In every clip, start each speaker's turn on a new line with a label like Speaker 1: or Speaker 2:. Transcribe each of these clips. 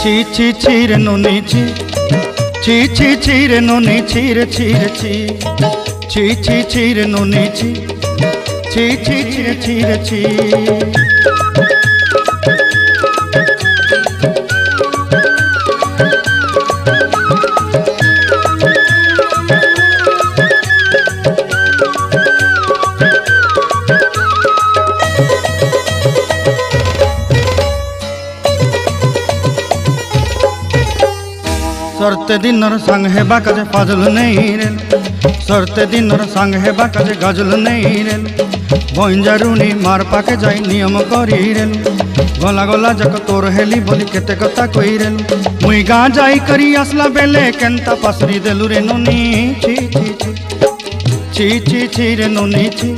Speaker 1: ছি ছি ছি রে নুনি ছি ছি ছি ছি রে নুনি ছি রে ছি রে ছি ছি ছি ছি রে নুনি ছি ছি ছি ছি রে ছি রে ছি। सरते दिनर संग हेबा काजे फाजल नहीं रेल सरते दिनर संग हेबा काजे गजल नहीं रेल बंजारुनी मार पाके जाई नियम करी रेल गला गला जक तोर हेली बोली केते कथा कही रेल मुई गाँ जाई करी आसला बेले केंता पासरी देलु रे नुनी छी छी छी छी छी छी रे नुनी छी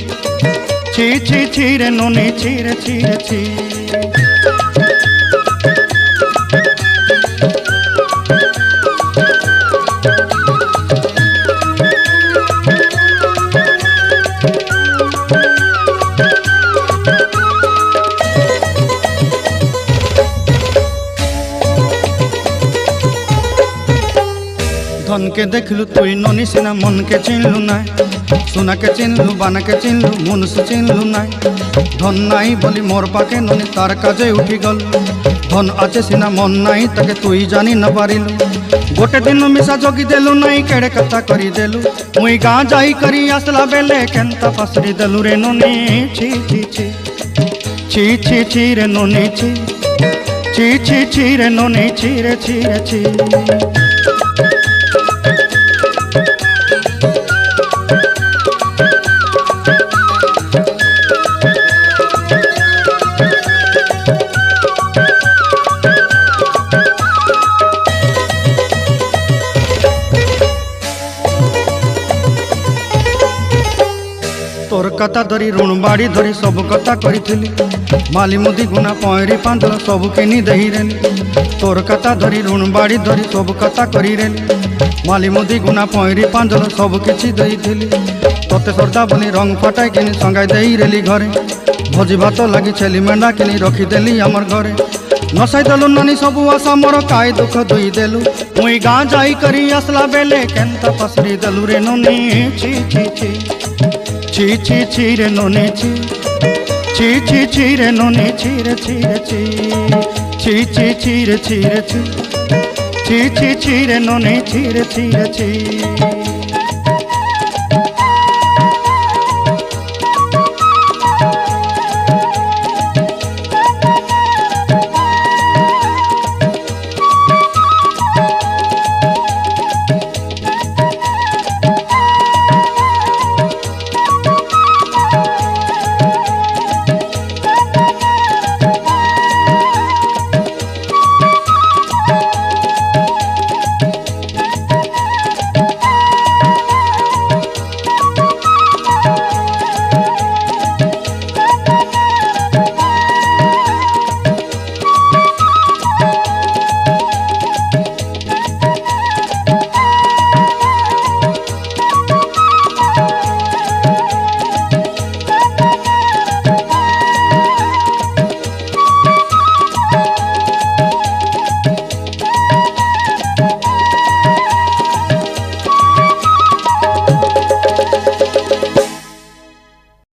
Speaker 1: छी छी छी रे नुनी छी रे छी रे छी। धन के देखलु तुई ननी सिना मन के चिन्हलु नाय सोना के चिन्हलु बाना के चिन्हलु मुनुष चिन्हलु नाय धन नाई बोली मोर पाके ननी तार काजे उठी गल धन आचे सिना मन नाई ताके तुई जानी न पारिलु गोटे दिन मिसा जोगी देलु नाई केड़े कथा करी देलु मुई गाँ जाई करी आसला बेले केंता पासरी देलु रे ननी छी छी छी छी छी छी रे ननी छी छी छी छी रे ननी छी रे छी रे छी। तोर कथा धरी ऋण बाड़ी धरी सब कथा करी माली मुदी गुना पहरी पांदल सब किनी दही रेली तोर कथा धरी ऋण बाड़ी धरी सब कथा करी रेली माली मुदी गुना पहरी पांदल सब किछि दही तोते सरदा बोली रंग फटाई किनी संगाई दही रेली घरे भोजी भात लगी छेली मेंढा किनी रखीदेली आमर घरे नसाई देलु नानी सबू आशा मोर काय दुख दुई देलु मुई गाँ जाई करी आसला बेले केंता पसरी देलु रे ननी छी छी छी ची ची ची रे ननी ची ची ची ची रे ननी ची रे ची रे ची ची ची ची रे ची रे ची ची ची ची रे ननी ची रे ची रे ची।